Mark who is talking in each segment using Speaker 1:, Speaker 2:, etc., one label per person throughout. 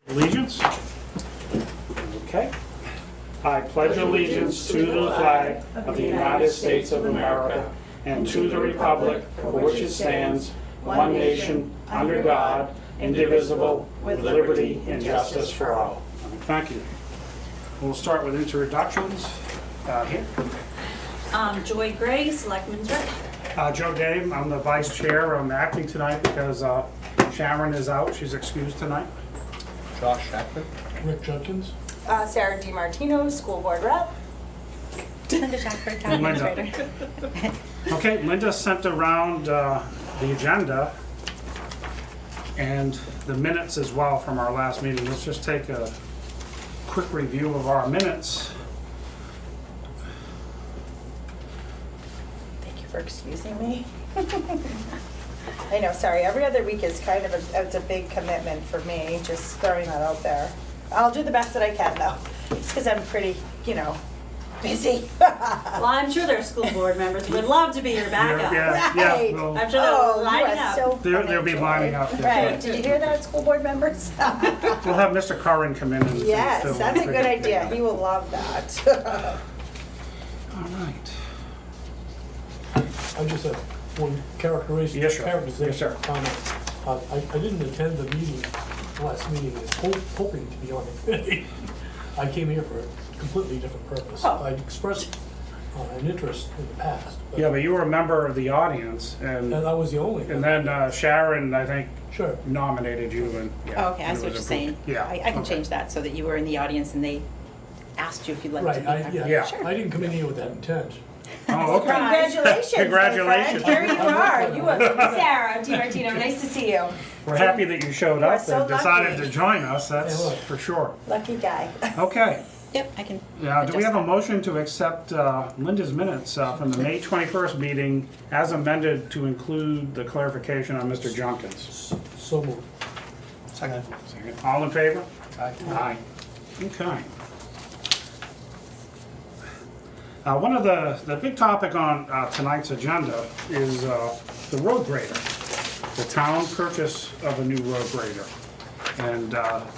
Speaker 1: Allegiance? Okay. I pledge allegiance to the flag of the United States of America and to the republic for which it stands, one nation, under God, indivisible, with liberty and justice for all. Thank you. We'll start with introductions. Here.
Speaker 2: Joy Gray, Selectman's Rep.
Speaker 1: Joe Dave, I'm the vice chair. I'm acting tonight because Sharon is out. She's excused tonight.
Speaker 3: Josh Shackman.
Speaker 4: Rick Judkins.
Speaker 5: Sarah DiMartino, School Board Rep.
Speaker 2: Linda Shackford, Town
Speaker 1: And Linda.
Speaker 2: Administrator.
Speaker 1: Okay, Linda sent around the agenda and the minutes as well from our last meeting. Let's just take a quick review of our minutes.
Speaker 5: Thank you for excusing me. I know, sorry, every other week is kind of it's a big commitment for me, just throwing that out there. I'll do the best that I can though. It's because I'm pretty, busy.
Speaker 2: Well, I'm sure there are school board members who would love to be your backup.
Speaker 5: Right.
Speaker 1: Well,
Speaker 2: I'm sure
Speaker 5: Oh,
Speaker 2: they're
Speaker 5: you
Speaker 2: lining
Speaker 5: are
Speaker 2: up.
Speaker 5: so
Speaker 1: they'll be
Speaker 5: funny,
Speaker 1: lining
Speaker 5: Joy.
Speaker 1: up.
Speaker 5: Right, did you hear that, school board members?
Speaker 1: We'll have Mr. Curran come in and
Speaker 5: Yes,
Speaker 1: fill
Speaker 5: that's a
Speaker 1: in.
Speaker 5: good idea. He will love that.
Speaker 1: All right.
Speaker 4: I just have one characterization.
Speaker 1: Yes, sir.
Speaker 4: Characterization
Speaker 1: Yes, sir.
Speaker 4: comment. I didn't attend the meeting, last meeting, I was hoping to be on the committee. I came here for a completely different purpose.
Speaker 5: Oh.
Speaker 4: I expressed an interest in the past.
Speaker 1: Yeah, but you were a member of the audience
Speaker 4: And
Speaker 1: and
Speaker 4: I was the only.
Speaker 1: then Sharon, I think,
Speaker 4: Sure.
Speaker 1: nominated you and. yeah,
Speaker 2: Oh, okay, I
Speaker 1: it
Speaker 2: see what
Speaker 1: was
Speaker 2: you're
Speaker 1: approved.
Speaker 2: saying.
Speaker 1: Yeah.
Speaker 2: I can
Speaker 1: okay.
Speaker 2: change that so that you were in the audience and they asked you if you'd like to
Speaker 4: Right,
Speaker 2: be there.
Speaker 1: Yeah.
Speaker 4: I didn't come in here with that intent.
Speaker 1: Oh, okay.
Speaker 5: Congratulations,
Speaker 1: Congratulations.
Speaker 5: my friend. Here you are. You are Sarah DiMartino. Nice to see you.
Speaker 1: We're happy that you showed
Speaker 5: We're
Speaker 1: up
Speaker 5: so
Speaker 1: and decided
Speaker 5: lucky.
Speaker 1: to join us, that's
Speaker 4: Yeah, look.
Speaker 1: for sure.
Speaker 5: Lucky guy.
Speaker 1: Okay.
Speaker 2: Yep, I can.
Speaker 1: Now, do we
Speaker 2: adjust
Speaker 1: have a
Speaker 2: that.
Speaker 1: motion to accept Linda's minutes from the May 21st meeting as amended to include the clarification on Mr. Junkins?
Speaker 4: So moved.
Speaker 3: Second.
Speaker 1: Second. All in favor?
Speaker 3: Aye.
Speaker 1: Aye. Okay. One of the big topic on tonight's agenda is the road grader, the town purchase of a new road grader. And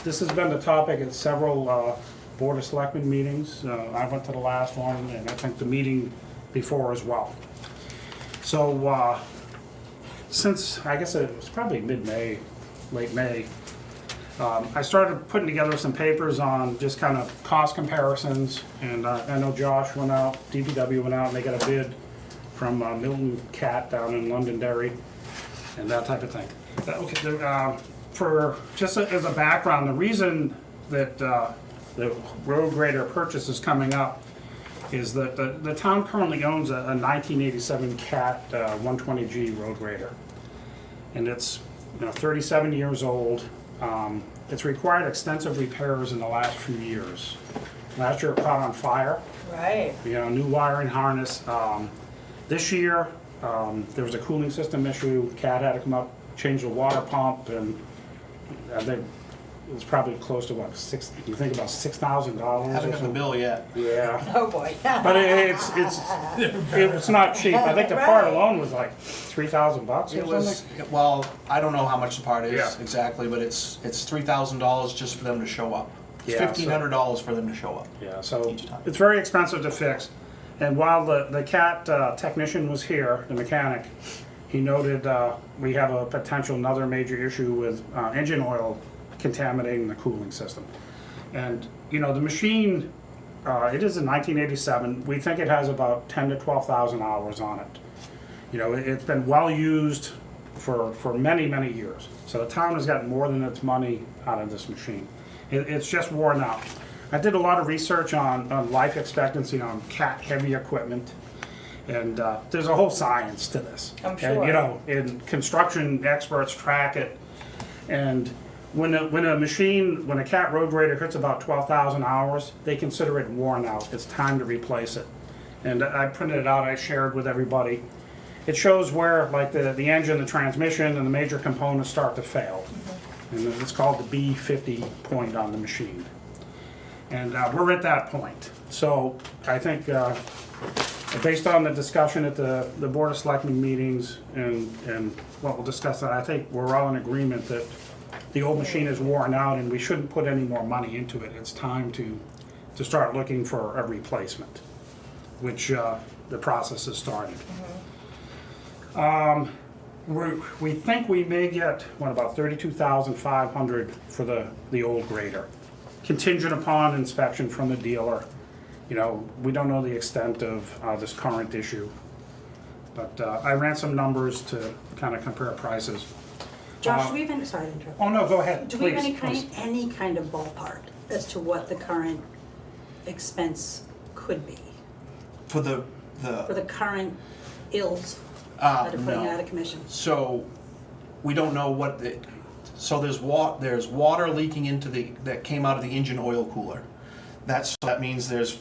Speaker 1: this has been the topic at several Board of Selectmen meetings. I went to the last one, and I think the meeting before as well. So since, I guess it was probably mid-May, late May, I started putting together some papers on just kind of cost comparisons, and I know Josh went out, DPW went out, and they got a bid from Milton Cat down in Londonderry, and that type of thing. For just as a background, the reason that the road grader purchase is coming up is that the town currently owns a 1987 Cat 120G road grader, and it's 37 years old. It's required extensive repairs in the last few years. Last year it caught on fire,
Speaker 5: Right.
Speaker 1: new wiring harness. This year there was a cooling system issue. Cat had to come up, change the water pump, and it was probably close to what, you think about $6,000?
Speaker 3: Haven't got the bill yet.
Speaker 1: Yeah,
Speaker 5: Oh, boy.
Speaker 1: but it's not cheap. I think the part alone was like $3,000 or
Speaker 3: It
Speaker 1: something.
Speaker 3: was, well, I don't know how much the part is
Speaker 1: Yeah.
Speaker 3: exactly, but it's $3,000 just for them to show up. It's
Speaker 1: Yeah, so-
Speaker 3: $1,500 for them to show up.
Speaker 1: Yeah, so
Speaker 3: Each time.
Speaker 1: it's very expensive to fix. And while the Cat technician was here, the mechanic, he noted we have a potential another major issue with engine oil contaminating the cooling system. And, the machine, it is a 1987. We think it has about 10 to 12,000 hours on it. It's been well used for many, many years. So the town has gotten more than its money out of this machine. It's just worn out. I did a lot of research on life expectancy on Cat heavy equipment. And there's a whole science to this.
Speaker 5: I'm
Speaker 1: And,
Speaker 5: sure.
Speaker 1: and construction experts track it. And when a Cat road grader hits about 12,000 hours, they consider it worn out. It's time to replace it. And I printed it out, I shared with everybody. It shows where like the engine, the transmission, and the major components start to fail. And it's called the B50 point on the machine. And we're at that point. So I think based on the discussion at the Board of Selectmen meetings and what we'll discuss, I think we're all in agreement that the old machine is worn out and we shouldn't put any more money into it. It's time to start looking for a replacement, which the process has started. We think we may get, about $32,500 for the old grader, contingent upon inspection from the dealer. You know, we don't know the extent of this current issue, but I ran some numbers to kind of compare prices.
Speaker 2: Josh, do we have any, sorry to interrupt.
Speaker 1: Oh, no, go ahead,
Speaker 2: Do we have
Speaker 1: please.
Speaker 2: any kind of ballpark as to what the current expense could be
Speaker 3: For the,
Speaker 2: for the current ills that are putting it
Speaker 3: no.
Speaker 2: out of commission?
Speaker 3: So, we don't know what the, so there's water leaking into that came out of the engine oil cooler. That means there's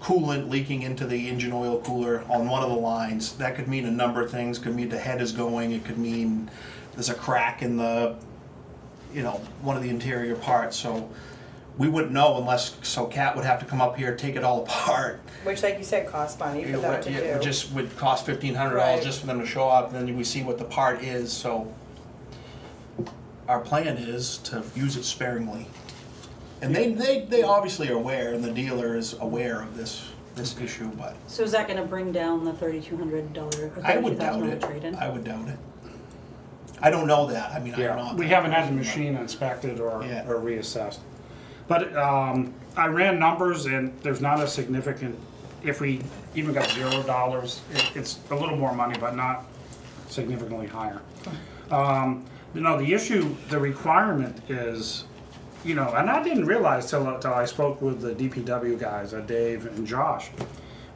Speaker 3: coolant leaking into the engine oil cooler on one of the lines. That could mean a number of things. Could mean the head is going. It could mean there's a crack in the, one of the interior parts. So we wouldn't know unless, so Cat would have to come up here, take it all apart.
Speaker 5: Which, like you said, costs money for them to
Speaker 3: It
Speaker 5: do.
Speaker 3: just would cost $1,500
Speaker 5: Right.
Speaker 3: just for them to show up, and then we see what the part is, so our plan is to use it sparingly. And they obviously are aware, and the dealer is aware of this issue, but
Speaker 2: So is that gonna bring down the $3,200 or
Speaker 3: I would doubt
Speaker 2: $32,000
Speaker 3: it.
Speaker 2: trade-in?
Speaker 3: I would doubt it. I don't know that, I mean, I'm
Speaker 1: Yeah,
Speaker 3: not.
Speaker 1: we haven't had the machine inspected or
Speaker 3: Yeah.
Speaker 1: reassessed. But I ran numbers and there's not a significant, if we even got $0, it's a little more money, but not significantly higher. The issue, the requirement is, and I didn't realize till I spoke with the DPW guys, Dave and Josh.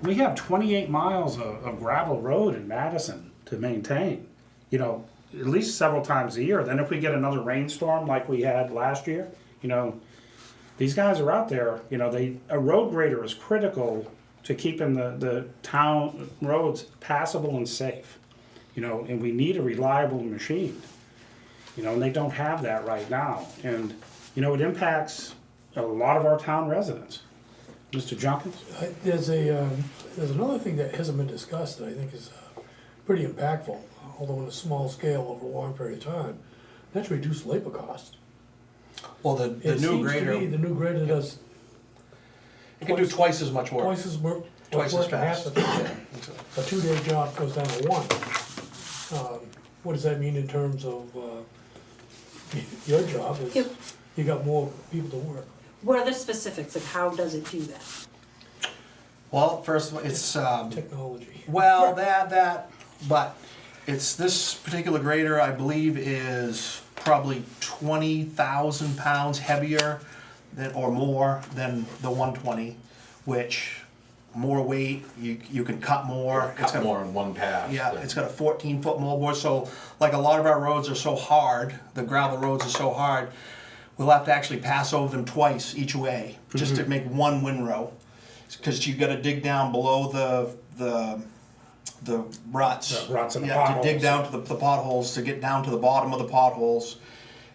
Speaker 1: We have 28 miles of gravel road in Madison to maintain, at least several times a year. Then if we get another rainstorm like we had last year, these guys are out there, a road grader is critical to keeping the town roads passable and safe, and we need a reliable machine, and they don't have that right now. And, it impacts a lot of our town residents. Mr. Junkins?
Speaker 4: There's another thing that hasn't been discussed that I think is pretty impactful, although on a small scale over a long period of time. That's reduced labor cost.
Speaker 3: Well, the
Speaker 4: It
Speaker 3: new
Speaker 4: seems to
Speaker 3: grader,
Speaker 4: me the new grader does
Speaker 3: it can do twice as much work.
Speaker 4: twice as work,
Speaker 3: Twice as
Speaker 4: work and half
Speaker 3: fast.
Speaker 4: the time. A 2-day job goes down to 1. What does that mean in terms of your job? Is
Speaker 2: Yep.
Speaker 4: you got more people to work.
Speaker 2: What are the specifics, like how does it do that?
Speaker 3: Well, first, it's,
Speaker 4: Technology.
Speaker 3: well, but it's this particular grader, I believe, is probably 20,000 pounds heavier or more than the 120, which more weight, you can cut more. It's
Speaker 6: Cut
Speaker 3: got-
Speaker 6: more in one pass.
Speaker 3: Yeah, it's got a 14-foot moldboard, so like a lot of our roads are so hard, the gravel roads are so hard, we'll have to actually pass over them twice each way, just to make one windrow. Because you gotta dig down below the ruts.
Speaker 1: The ruts and the
Speaker 3: You have to dig
Speaker 1: potholes.
Speaker 3: down to the potholes to get down to the bottom of the potholes.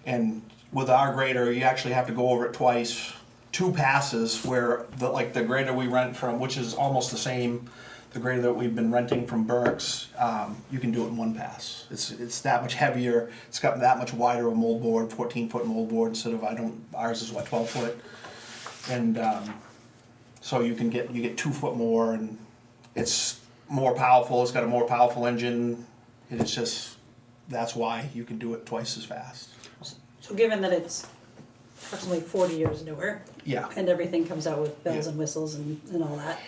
Speaker 3: And with our grader, you actually have to go over it twice, 2 passes, where the grader we rent from, which is almost the same, the grader that we've been renting from Burke's, you can do it in 1 pass. It's that much heavier, it's got that much wider of a moldboard, 14-foot moldboard instead of, ours is 12 foot. And so you get 2 foot more, and it's more powerful, it's got a more powerful engine, and it's just, that's why you can do it twice as fast.
Speaker 2: So given that it's approximately 40 years newer,
Speaker 3: Yeah.
Speaker 2: and everything comes out with bells
Speaker 3: Yeah.
Speaker 2: and whistles and all that,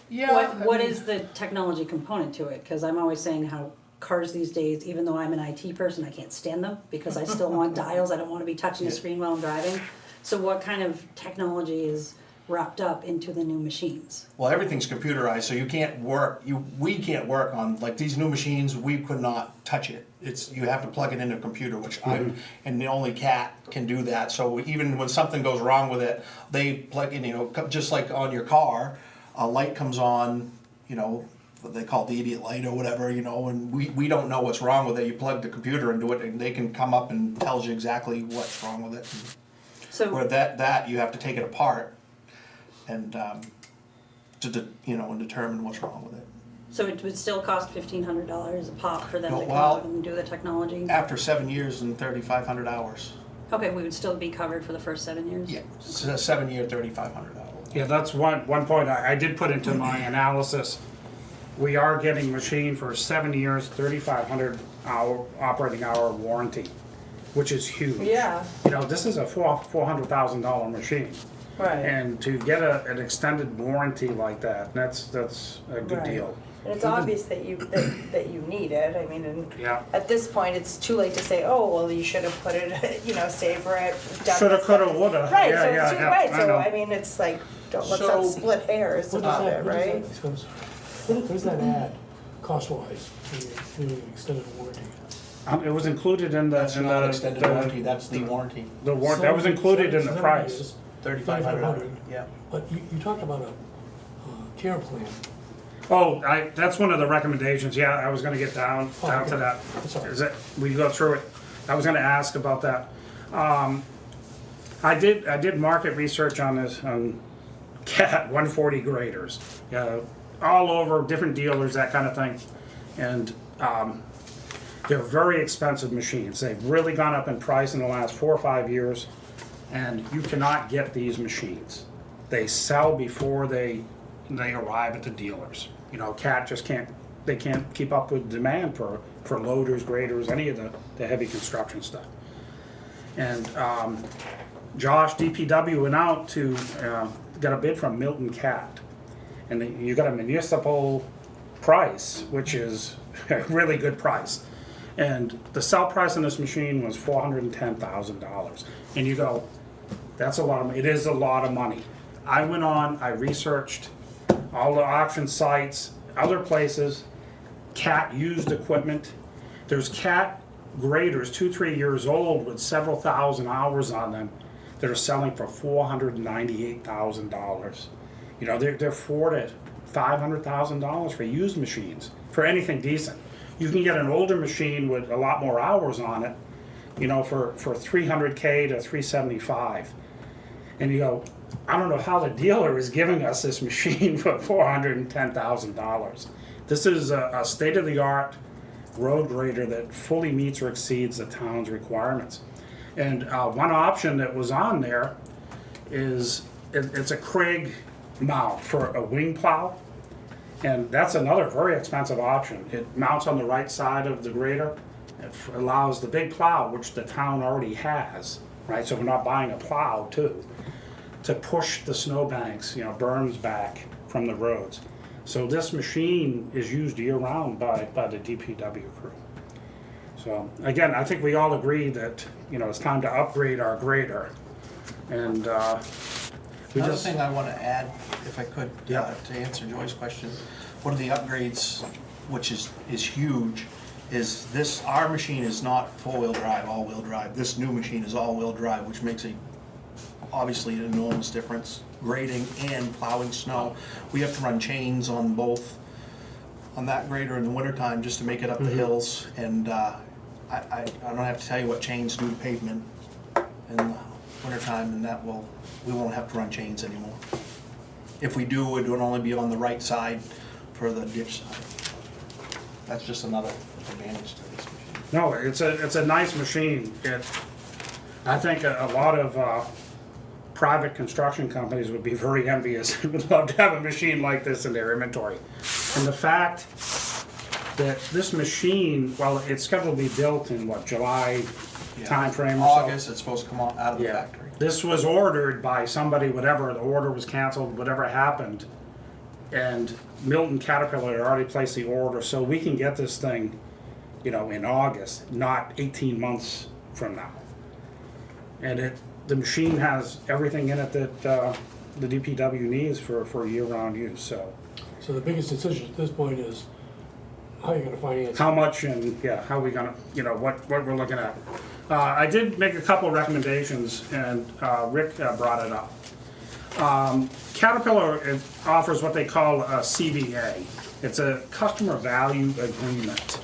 Speaker 3: Yeah.
Speaker 2: what is the technology component to it? Because I'm always saying how cars these days, even though I'm an IT person, I can't stand them because I still want dials, I don't want to be touching the screen while I'm driving. So what kind of technology is wrapped up into the new machines?
Speaker 3: Well, everything's computerized, so you can't work, we can't work on, like these new machines, we could not touch it. You have to plug it into a computer, which and the only Cat can do that, so even when something goes wrong with it, they plug in, just like on your car, a light comes on, what they call the idiot light or whatever, and we don't know what's wrong with it, you plug the computer into it, and they can come up and tells you exactly what's wrong with it.
Speaker 2: So
Speaker 3: Where that you have to take it apart and and determine what's wrong with it.
Speaker 2: So it would still cost $1,500 a pop for them
Speaker 3: No,
Speaker 2: to come
Speaker 3: well-
Speaker 2: out and do the technology?
Speaker 3: After 7 years and 3,500 hours.
Speaker 2: Okay, we would still be covered for the first 7 years?
Speaker 3: Yeah, it's a 7-year, 3,500 hours.
Speaker 1: Yeah, that's one point I did put into my analysis. We are getting machine for 7 years, 3,500 hour operating hour warranty, which is huge.
Speaker 5: Yeah,
Speaker 1: You know, this is a $400,000 machine.
Speaker 5: right.
Speaker 1: And to get an extended warranty like that, that's a good
Speaker 5: Right.
Speaker 1: deal.
Speaker 5: And it's obvious that that you need it, I mean, and
Speaker 1: Yeah.
Speaker 5: at this point, it's too late to say, oh, well, you should have put it, you know, savor it. done
Speaker 1: Shoulda,
Speaker 5: this,
Speaker 1: coulda,
Speaker 5: done this.
Speaker 1: woulda.
Speaker 5: Right,
Speaker 1: Yeah,
Speaker 5: so
Speaker 1: yeah,
Speaker 5: it's,
Speaker 1: yeah,
Speaker 5: right,
Speaker 1: I
Speaker 5: so
Speaker 1: know.
Speaker 5: I mean, it's like, let's
Speaker 3: So-
Speaker 5: not split hairs
Speaker 4: What
Speaker 5: about
Speaker 4: does
Speaker 5: it,
Speaker 4: that,
Speaker 5: right?
Speaker 4: what does that add, cost-wise, in the extended warranty?
Speaker 1: It was included in the,
Speaker 3: That's
Speaker 1: in
Speaker 3: not
Speaker 1: the,
Speaker 3: extended warranty, that's the warranty.
Speaker 1: that was included in the price.
Speaker 3: 3,500, yeah.
Speaker 4: But you talked about a care plan.
Speaker 1: Oh, that's one of the recommendations, yeah, I was gonna get down to
Speaker 4: okay.
Speaker 1: that.
Speaker 4: That's all right.
Speaker 1: Is it, we go through it, I was gonna ask about that. I did market research on this, on Cat 140 graders, all over, different dealers, that kind of thing. And, they're very expensive machines, they've really gone up in price in the last 4 or 5 years, and you cannot get these machines. They sell before they arrive at the dealers. You know, Cat just can't keep up with demand for loaders, graders, any of the heavy construction stuff. And Josh, DPW, went out to get a bid from Milton Cat. And you got a municipal price, which is a really good price. And the sell price on this machine was $410,000. And you go, that's a lot of money. It is a lot of money. I went on, I researched all the auction sites, other places, Cat used equipment. There's Cat graders, 2-3 years old with several thousand hours on them that are selling for $498,000. You know, they're $400,000 to $500,000 for used machines, for anything decent. You can get an older machine with a lot more hours on it, you know, for $300K to $375. And you go, I don't know how the dealer is giving us this machine for $410,000. This is a state-of-the-art road grader that fully meets or exceeds the town's requirements. And one option that was on there is, it's a Craig mount for a wing plow. And that's another very expensive option. It mounts on the right side of the grader. It allows the big plow, which the town already has, right? So we're not buying a plow too, to push the snowbanks, you know, berms back from the roads. So this machine is used year-round by the DPW crew. So again, I think we all agree that, you know, it's time to upgrade our grader. And we
Speaker 3: Another
Speaker 1: just,
Speaker 3: thing I want to add, if I could,
Speaker 1: Yeah.
Speaker 3: to answer Joy's question, one of the upgrades, which is huge, is this, our machine is not four-wheel drive, all-wheel drive. This new machine is all-wheel drive, which makes obviously an enormous difference, grading and plowing snow. We have to run chains on both, on that grader in the wintertime, just to make it up the hills. And I don't have to tell you what chains do to pavement in the wintertime, and we won't have to run chains anymore. If we do, it would only be on the right side for the ditch side. That's just another advantage to this machine.
Speaker 1: no, it's a nice machine. I think a lot of private construction companies would be very envious, would love to have a machine like this in their inventory. And the fact that this machine, well, it's scheduled to be built in what, July timeframe or so?
Speaker 3: August, it's supposed to come out of the
Speaker 1: Yeah.
Speaker 3: factory.
Speaker 1: This was ordered by somebody, whatever, the order was canceled, whatever happened. And Milton Caterpillar had already placed the order, so we can get this thing, you know, in August, not 18 months from now. And the machine has everything in it that the DPW needs for year-round use, so.
Speaker 4: So the biggest decision at this point is how you're gonna finance it.
Speaker 1: How much and, yeah, how we gonna, you know, what we're looking at. I did make a couple recommendations, and Rick brought it up. Caterpillar offers what they call a CVA. It's a customer value agreement.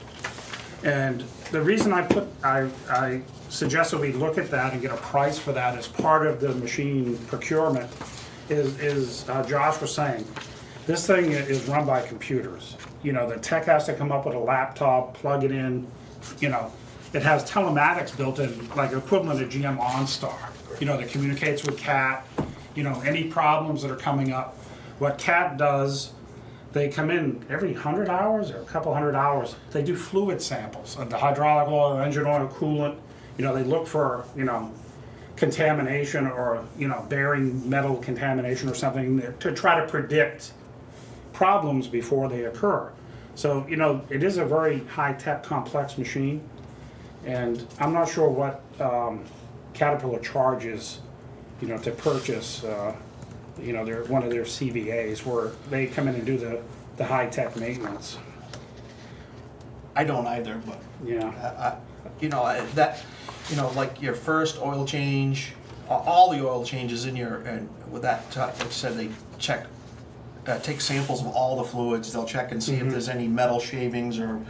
Speaker 1: And the reason I suggested we look at that and get a price for that as part of the machine procurement is Josh was saying, this thing is run by computers. you know, the tech has to come up with a laptop, plug it in, you know. It has telematics built in, like equivalent to GM OnStar, you know, that communicates with CAT, you know, any problems that are coming up. What CAT does, they come in every 100 hours or a couple hundred hours, they do fluid samples of the hydraulic oil, engine oil, coolant. You know, they look for, you know, contamination or, you know, bearing metal contamination or something to try to predict problems before they occur. So, you know, it is a very high-tech, complex machine. And I'm not sure what Caterpillar charges, you know, to purchase, you know, one of their CVAs where they come in and do the high-tech maintenance.
Speaker 3: I don't either, but
Speaker 1: Yeah.
Speaker 3: you know, you know, like your first oil change, all the oil changes in your, and with that, like I said, they check, take samples of all the fluids. They'll check and see if there's any metal shavings or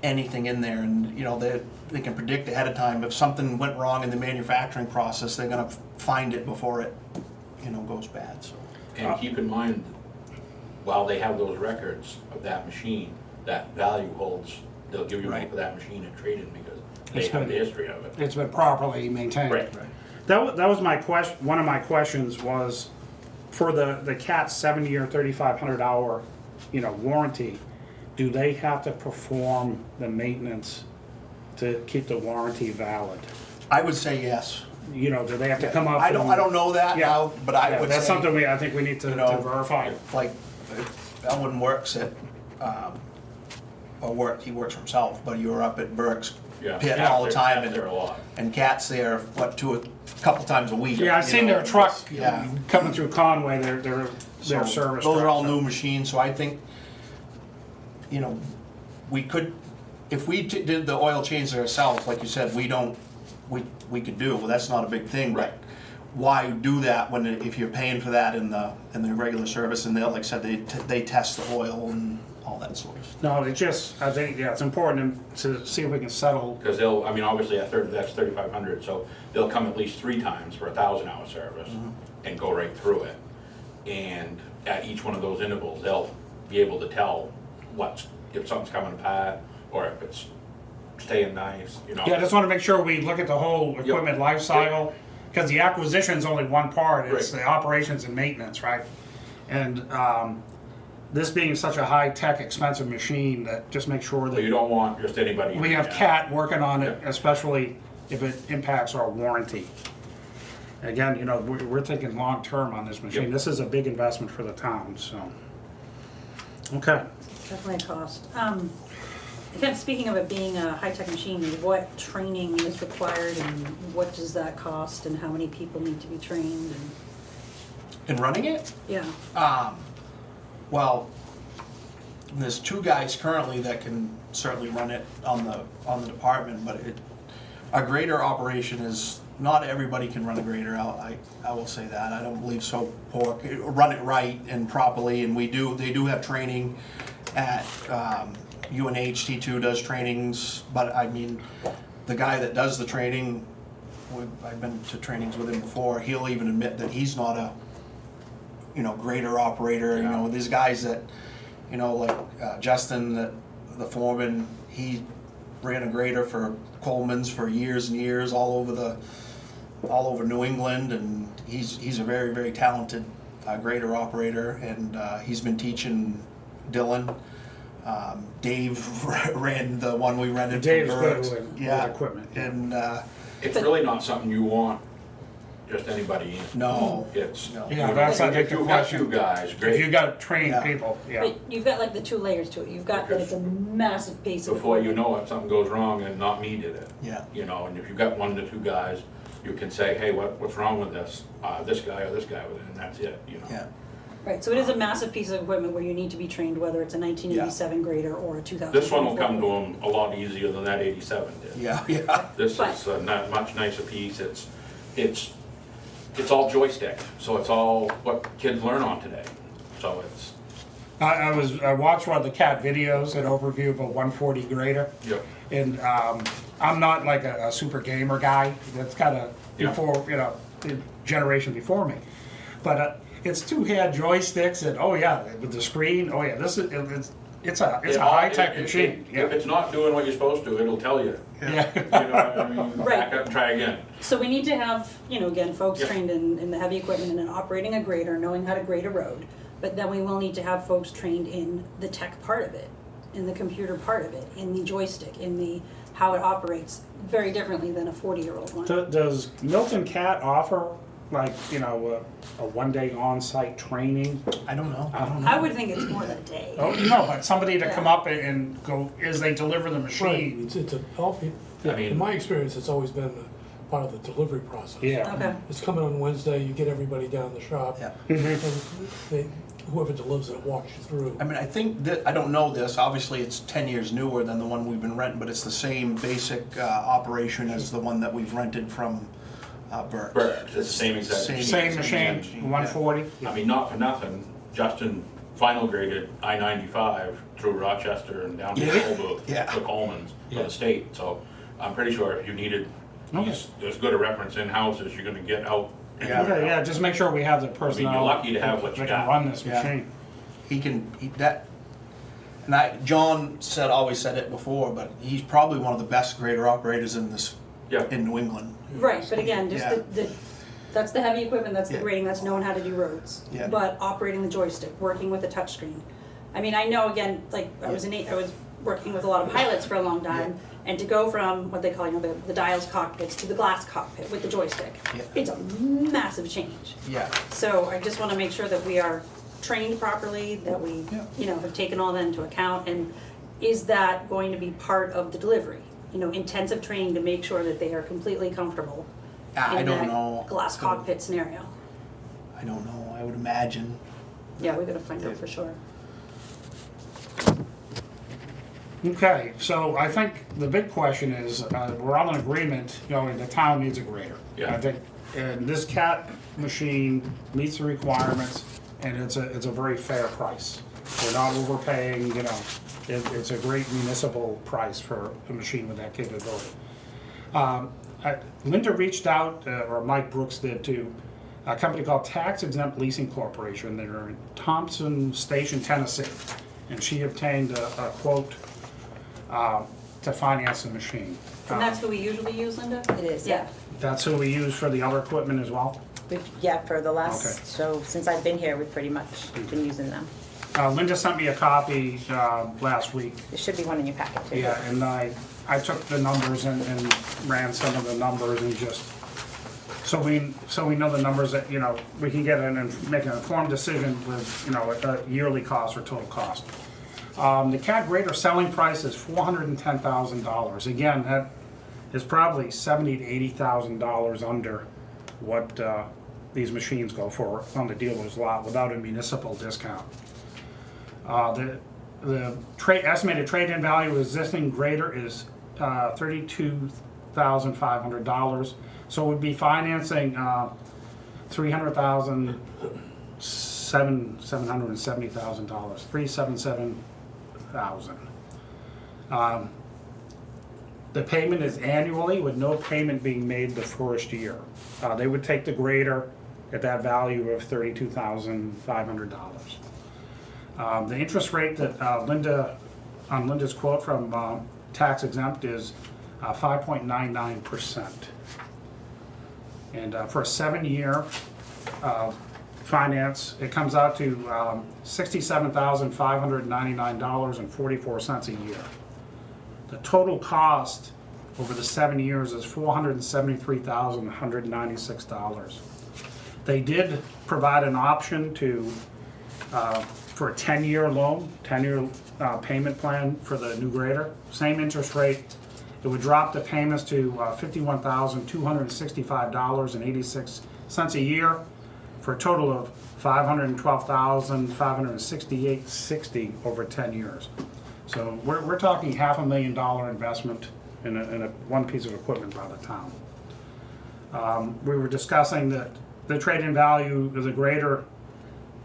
Speaker 3: anything in there, and you know, they can predict ahead of time if something went wrong in the manufacturing process. They're gonna find it before it, you know, goes bad. So.
Speaker 6: And keep in mind, while they have those records of that machine, that value holds, they'll give you money for that machine and trade it because they have the history of it.
Speaker 1: It's been properly maintained.
Speaker 6: Right.
Speaker 1: That was my question. One of my questions was for the CAT 7-year, 3,500 hour, you know, warranty. Do they have to perform the maintenance to keep the warranty valid?
Speaker 3: I would say yes.
Speaker 1: You know, do they have to come up?
Speaker 3: I don't know that
Speaker 1: Yeah.
Speaker 3: now, but I would
Speaker 1: that's
Speaker 3: say,
Speaker 1: something I think we need to,
Speaker 3: you know,
Speaker 1: to verify.
Speaker 3: like Elwin works at, he works for himself, but you were up at Burke's
Speaker 6: Yeah.
Speaker 3: pit all the time,
Speaker 6: They're a lot.
Speaker 3: and Cat's there, what, a couple times a week.
Speaker 1: Yeah, I've
Speaker 3: you
Speaker 1: seen
Speaker 3: know,
Speaker 1: their truck
Speaker 3: Yeah.
Speaker 1: coming through Conway. Their
Speaker 3: So
Speaker 1: service.
Speaker 3: those are all
Speaker 1: trucks.
Speaker 3: new machines, so I think, you know, we could, if we did the oil change ourselves, like you said, we could do, well, that's not a big thing, but
Speaker 6: Right.
Speaker 3: why do that when, if you're paying for that in the regular service, and they'll, like I said, they test the oil and all that sort of stuff.
Speaker 1: No, it just, I think, yeah, it's important to see if we can settle.
Speaker 6: Because they'll, I mean, obviously that's 3,500, so they'll come at least 3 times for a 1,000-hour service and go right through it. And at each one of those intervals, they'll be able to tell if something's coming apart or if it's staying nice, you know.
Speaker 1: Yeah, I just want to make sure we look at the whole equipment life cycle, because the acquisition's only one part, it's
Speaker 6: Right.
Speaker 1: the operations and maintenance, right? And this being such a high-tech, expensive machine, that just make sure
Speaker 6: But you
Speaker 1: that
Speaker 6: don't want just anybody.
Speaker 1: we have CAT working on it,
Speaker 6: Yeah.
Speaker 1: especially if it impacts our warranty. Again, you know, we're thinking long-term on this machine.
Speaker 6: Yep.
Speaker 1: This is a big investment for the town, so. Okay.
Speaker 2: Definitely a cost. Again, speaking of it being a high-tech machine, what training is required and what does that cost and how many people need to be trained and,
Speaker 3: In running it,
Speaker 2: yeah.
Speaker 3: well, there's 2 guys currently that can certainly run it on the department, but a grader operation is, not everybody can run a grader. I will say that. I don't believe so. Run it right and properly, and they do have training at UNH. T2 does trainings, but I mean, the guy that does the training, I've been to trainings with him before. He'll even admit that he's not a, you know, grader operator. You know, these guys that, you know, like Justin, the foreman, he ran a grader for Coleman's for years and years, all over New England, and he's a very, very talented grader operator, and he's been teaching Dylan. Dave ran the one we rented.
Speaker 1: Dave's
Speaker 3: from
Speaker 1: good
Speaker 3: Burke's.
Speaker 1: with
Speaker 3: Yeah,
Speaker 1: equipment.
Speaker 3: and
Speaker 6: It's really not something you want just anybody in.
Speaker 3: no,
Speaker 6: It's.
Speaker 3: no.
Speaker 1: Yeah, that's, I think,
Speaker 6: If
Speaker 1: the
Speaker 6: you have
Speaker 1: question.
Speaker 6: 2 guys,
Speaker 1: If
Speaker 6: great.
Speaker 1: you got trained
Speaker 3: Yeah.
Speaker 1: people, yeah.
Speaker 2: But you've got like the 2 layers to it. You've got that it's a massive piece of
Speaker 6: Before you
Speaker 2: equipment.
Speaker 6: know it, something goes wrong and not me did it.
Speaker 3: Yeah.
Speaker 6: You know, and if you've got 1 to 2 guys, you can say, hey, what's wrong with this? This guy or this guy with it, and that's it, you know.
Speaker 3: Yeah.
Speaker 2: Right, so it is a massive piece of equipment where you need to be trained, whether it's a 1987 grader or a 2000.
Speaker 6: This one will come to them a lot easier than that 87 did.
Speaker 3: Yeah, yeah.
Speaker 6: This
Speaker 2: But-
Speaker 6: is a much nicer piece. It's all joystick, so it's all what kids learn on today. So it's,
Speaker 1: I watched one of the CAT videos, an overview of a 140 grader.
Speaker 6: yep.
Speaker 1: And I'm not like a super gamer guy. That's kind of
Speaker 6: Yeah.
Speaker 1: before, you know, the generation before me. But it's 2-hand joysticks, and oh yeah, with the screen. Oh yeah, It's a
Speaker 6: It-
Speaker 1: high-tech
Speaker 6: it-
Speaker 1: machine,
Speaker 6: If
Speaker 1: yeah.
Speaker 6: it's not doing what you're supposed to, it'll tell you.
Speaker 1: Yeah.
Speaker 6: You know what I mean?
Speaker 2: Right.
Speaker 6: Back up and try again.
Speaker 2: So we need to have, again, folks
Speaker 6: Yeah.
Speaker 2: trained in the heavy equipment and in operating a grader, knowing how to grade a road. But then we will need to have folks trained in the tech part of it, in the computer part of it, in the joystick, in the, how it operates, very differently than a 40-year-old one.
Speaker 1: Does Milton Cat offer, like, a one-day on-site training?
Speaker 3: I don't know.
Speaker 1: I don't know.
Speaker 2: I would think it's more than a day.
Speaker 1: Oh, no, but somebody to come
Speaker 2: Yeah.
Speaker 1: up and go, as they deliver the
Speaker 4: Right,
Speaker 1: machine.
Speaker 4: it's a,
Speaker 6: I mean-
Speaker 4: in my experience, it's always been part of the delivery process.
Speaker 1: Yeah.
Speaker 2: Okay.
Speaker 4: It's coming on Wednesday, you get everybody down the shop.
Speaker 3: Yeah.
Speaker 4: And whoever delivers it walks you through.
Speaker 3: I mean, I think that, I don't know this, obviously it's 10 years newer than the one we've been renting, but it's the same basic operation as the one that we've rented from Burke.
Speaker 6: Burke, it's the same exact.
Speaker 1: Same machine,
Speaker 3: yeah.
Speaker 1: 140?
Speaker 6: I mean, not for nothing, Justin final graded I-95 through Rochester and down to
Speaker 3: Yeah.
Speaker 6: Colebrook,
Speaker 3: Yeah.
Speaker 6: to Coleman's for
Speaker 1: Yeah.
Speaker 6: the state, so I'm pretty sure if you needed
Speaker 1: Okay.
Speaker 6: as good a reference in-house as you're gonna get out.
Speaker 3: Yeah.
Speaker 1: Okay, yeah, just make sure we have the personnel.
Speaker 6: lucky to have what you
Speaker 1: that can
Speaker 6: got.
Speaker 1: run this
Speaker 3: Yeah.
Speaker 1: machine.
Speaker 3: He can, John always said it before, but he's probably one of the best grader operators
Speaker 6: Yeah.
Speaker 3: in New England.
Speaker 2: Right, but again, just
Speaker 3: Yeah.
Speaker 2: that's the heavy equipment, that's the
Speaker 3: Yeah.
Speaker 2: grading, that's knowing how to do roads.
Speaker 3: Yeah.
Speaker 2: But operating the joystick, working with the touchscreen. I mean, I know, again, like, I was working with a lot of pilots for a long time, and to go from what they call, the dials cockpits to the glass cockpit with the joystick,
Speaker 3: Yeah.
Speaker 2: it's a massive change.
Speaker 3: Yeah.
Speaker 2: So I just wanna make sure that we are trained properly, that we,
Speaker 3: Yeah.
Speaker 2: have taken all that into account, and is that going to be part of the delivery? Intensive training to make sure that they are completely comfortable
Speaker 3: I
Speaker 2: in
Speaker 3: don't
Speaker 2: that
Speaker 3: know.
Speaker 2: glass cockpit scenario.
Speaker 3: I don't know, I would imagine.
Speaker 2: Yeah, we gotta find out for sure.
Speaker 1: Okay, so I think the big question is, we're all in agreement, the town needs a grader.
Speaker 6: Yeah.
Speaker 1: I think, and this CAT machine meets the requirements, and it's a very fair price. We're not overpaying, it's a great municipal price for a machine with that capability. Linda reached out, or Mike Brooks did, to a company called Tax Exempt Leasing Corporation. They're in Thompson Station, Tennessee, and she obtained a quote to finance the machine.
Speaker 2: And that's who we usually use, Linda?
Speaker 5: It is,
Speaker 2: Yeah.
Speaker 1: That's who we use for the other equipment as well?
Speaker 5: Yeah, for the
Speaker 1: Okay.
Speaker 5: last, so since I've been here, we've pretty much been using them.
Speaker 1: Linda sent me a copy last week.
Speaker 5: There should be one in your packet too.
Speaker 1: Yeah, and I took the numbers and ran some of the numbers and just, so we know the numbers that, we can get in and make an informed decision with, a yearly cost or total cost. The CAT grader selling price is $410,000. Again, that is probably $70,000 to $80,000 under what these machines go for on the dealer's lot without a municipal discount. The estimated trade-in value of existing grader is $32,500. So we'd be financing $300,000, $770,000, $377,000. The payment is annually with no payment being made the first year. They would take the grader at that value of $32,500. The interest rate that on Linda's quote from Tax Exempt is 5.99%. And for a 7-year finance, it comes out to $67,599.44 a year. The total cost over the 7 years is $473,196. They did provide an option to for a 10-year loan, 10-year payment plan for the new grader. Same interest rate. It would drop the payments to $51,265.86 a year for a total of $512,568.60 over 10 years. So we're talking $500,000 investment in one piece of equipment by the town. We were discussing that the trade-in value of the grader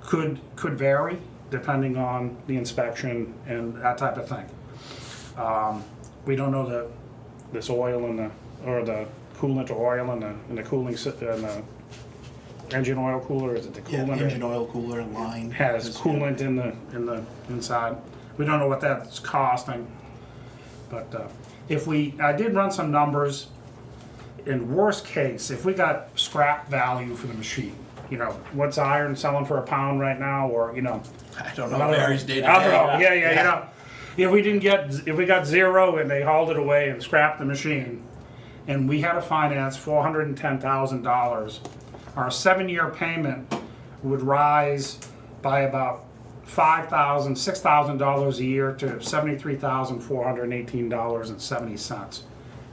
Speaker 1: could vary depending on the inspection and that type of thing. We don't know this oil and the coolant or oil and the cooling and the engine oil cooler. Is it the
Speaker 3: Yeah,
Speaker 1: coolant?
Speaker 3: engine oil cooler and line.
Speaker 1: Has coolant in the inside. We don't know what that's costing. But I did run some numbers. In worst case, if we got scrap value for the machine, what's iron selling for a pound right now, or,
Speaker 3: I don't know, it varies day to day.
Speaker 1: I don't know, yeah. If we got zero and they hauled it away and scrapped the machine, and we had to finance $410,000, our 7-year payment would rise by about $6,000 a year to $73,418.70.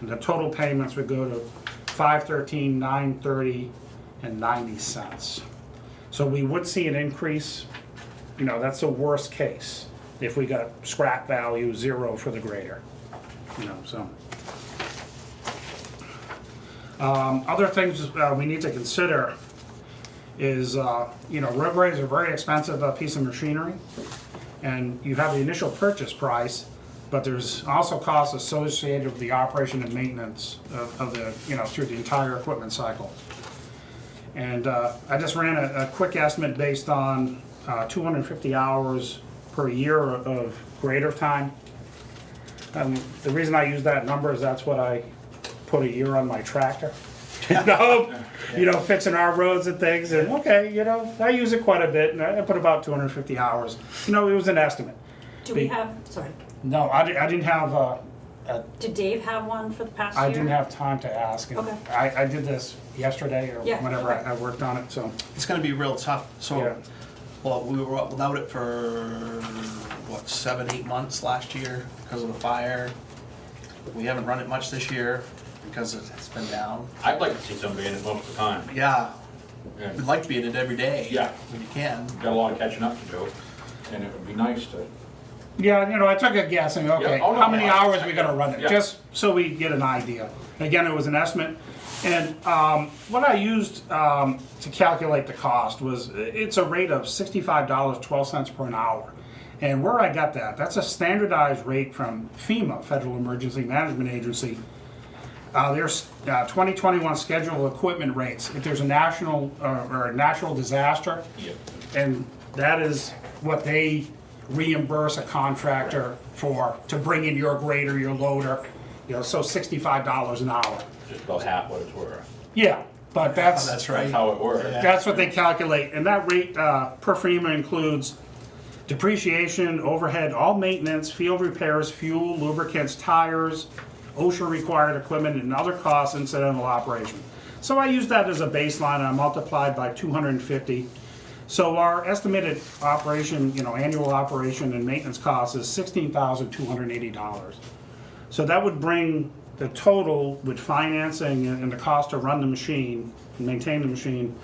Speaker 1: And the total payments would go to $513, $930, and 90 cents. So we would see an increase. That's the worst case if we got scrap value zero for the grader. So. Other things we need to consider is, road graders are a very expensive piece of machinery, and you have the initial purchase price, but there's also costs associated with the operation and maintenance of the, through the entire equipment cycle. And I just ran a quick estimate based on 250 hours per year of grader time. The reason I use that number is that's what I put a year on my tractor. Fixing our roads and things, and I use it quite a bit, and I put about 250 hours. It was an estimate.
Speaker 2: Do we have, sorry,
Speaker 1: No, I didn't have,
Speaker 2: did Dave have one for the past year?
Speaker 1: I didn't have time to ask. And
Speaker 2: Okay.
Speaker 1: I did this yesterday or
Speaker 2: Yeah,
Speaker 1: whenever
Speaker 2: okay.
Speaker 1: I worked on it, so.
Speaker 3: It's gonna be real tough, so,
Speaker 1: Yeah.
Speaker 3: well, we were without it for, 7-8 months last year because of the fire. We haven't run it much this year because it's been down.
Speaker 6: I'd like to see somebody in it most of the time.
Speaker 3: Yeah,
Speaker 6: Yeah.
Speaker 3: we'd like to be in it every day.
Speaker 6: Yeah.
Speaker 3: When you can.
Speaker 6: Got a lot of catching up to do, and it would be nice to.
Speaker 1: Yeah, I took a guess and, okay,
Speaker 6: Yeah, oh, no,
Speaker 1: how many
Speaker 6: yeah.
Speaker 1: hours are we gonna run it?
Speaker 6: Yeah.
Speaker 1: Just so we get an idea. Again, it was an estimate. And what I used to calculate the cost was, it's a rate of $65.12 per an hour. And where I got that, that's a standardized rate from FEMA, Federal Emergency Management Agency. There's 2021 scheduled equipment rates. If there's a national or a natural disaster,
Speaker 6: Yep.
Speaker 1: and that is what they reimburse a contractor for, to bring in your grader, your loader, so $65 an hour.
Speaker 6: Just about half what it's worth.
Speaker 1: Yeah, but
Speaker 3: That's
Speaker 6: That's
Speaker 3: right.
Speaker 6: how it works.
Speaker 3: Yeah.
Speaker 1: that's what they calculate, and that rate per FEMA includes depreciation, overhead, all maintenance, field repairs, fuel, lubricants, tires, OSHA required equipment, and other costs incidental operation. So I use that as a baseline, and I multiplied by 250. So our estimated operation, annual operation and maintenance cost is $16,280. So that would bring the total with financing and the cost to run the machine and maintain the machine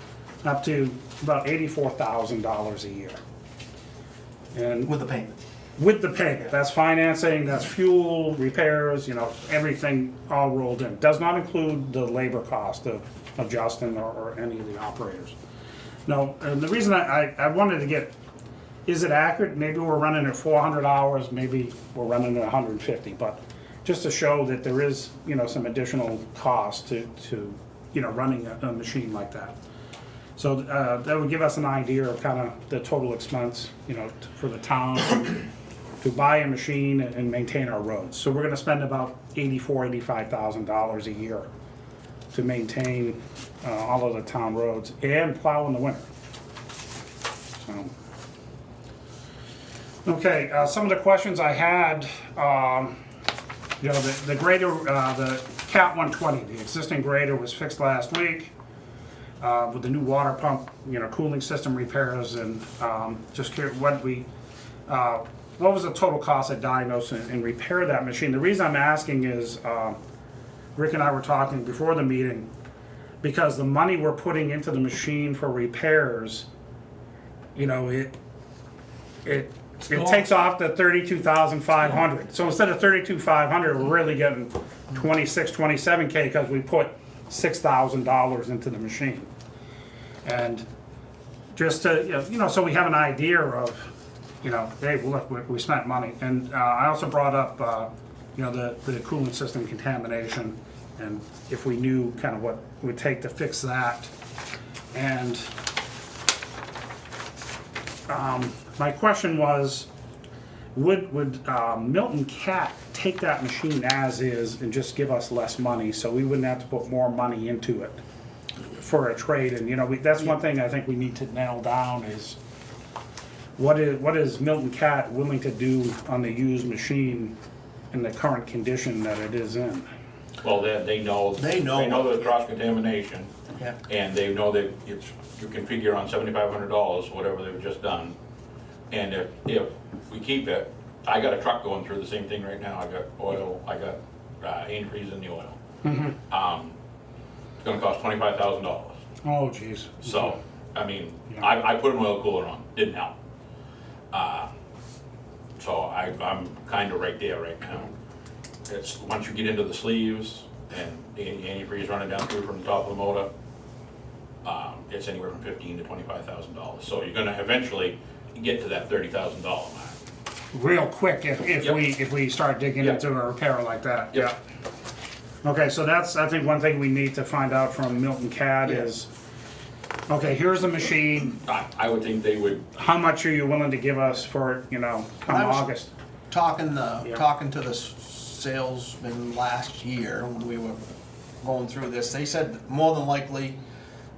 Speaker 1: up to about $84,000 a year. And
Speaker 3: With the payment.
Speaker 1: with the payment, that's financing, that's fuel, repairs, everything all rolled in. Does not include the labor cost of Justin or any of the operators. No, and the reason I wanted to get, is it accurate? Maybe we're running at 400 hours, maybe we're running at 150, but just to show that there is, some additional cost to running a machine like that. So that would give us an idea of kind of the total expense, for the town to buy a machine and maintain our roads. So we're gonna spend about $85,000 a year to maintain all of the town roads and plow in the winter. So. Okay, some of the questions I had, the grader, the Cat 120, the existing grader was fixed last week. With the new water pump, cooling system repairs, and just curious what was the total cost to diagnose and repair that machine? The reason I'm asking is, Rick and I were talking before the meeting, because the money we're putting into the machine for repairs, it takes off the $32,500. So instead of $32,500, we're really getting 26, 27K because we put $6,000 into the machine. And just to, so we have an idea of, hey, well, look, we spent money. And I also brought up, the cooling system contamination, and if we knew kind of what it would take to fix that. And my question was, would Milton Cat take that machine as is and just give us less money, so we wouldn't have to put more money into it for a trade? And, you know, that's one thing I think we need to nail down is what is Milton Cat willing to do on the used machine in the current condition that it is in?
Speaker 6: Well, they know.
Speaker 3: They know
Speaker 6: They know
Speaker 3: what-
Speaker 6: there's cross-contamination.
Speaker 3: Yeah.
Speaker 6: And they know that you can figure on $7,500, whatever they've just done. And if we keep it, I got a truck going through the same thing right now. I got oil, I got antifreeze in the oil. It's gonna cost $25,000.
Speaker 1: Oh, geez.
Speaker 6: So, I mean,
Speaker 1: Yeah.
Speaker 6: I put an oil cooler on, didn't help. So I'm kinda right there right now. It's, once you get into the sleeves and the antifreeze running down through from the top of the motor, it's anywhere from $15,000 to $25,000. So you're gonna eventually get to that $30,000 mark.
Speaker 1: Real quick, if
Speaker 6: Yep.
Speaker 1: we start digging
Speaker 6: Yep.
Speaker 1: into a repair like that.
Speaker 6: Yep.
Speaker 1: Yeah. Okay, so that's, I think, one thing we need to find out from Milton Cad is, okay, here's the machine,
Speaker 6: I would think they would,
Speaker 1: how much are you willing to give us for it, you know, come
Speaker 3: I was-
Speaker 1: August?
Speaker 3: Talking
Speaker 1: Yeah.
Speaker 3: talking to the salesman last year when we were going through this, they said more than likely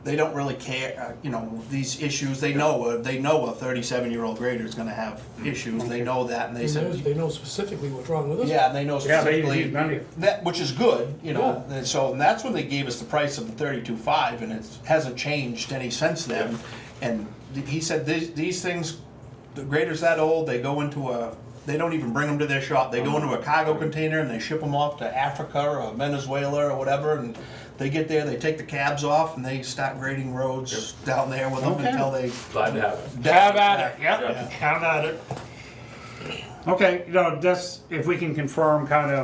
Speaker 3: they don't really care, you know, these issues. They know a 37-year-old grader is going to have issues. They know that, and they said,
Speaker 4: They know specifically what's wrong with us.
Speaker 3: yeah, and they know
Speaker 1: Yeah, they
Speaker 3: specifically
Speaker 1: use many.
Speaker 3: that, which is good, you know. And so, and that's when they gave us the price of the 32.5, and it hasn't changed any since then. And he said these things, the graders that old, they go into a. They don't even bring them to their shop. They go into a cargo container and they ship them off to Africa or Venezuela or whatever. And they get there, they take the cabs off, and they start grading roads down there with them
Speaker 1: Okay.
Speaker 3: until they.
Speaker 6: glad to have it.
Speaker 1: Have at it,
Speaker 6: Yeah.
Speaker 1: yep, have at it. Okay, you know, that's, if we can confirm kind of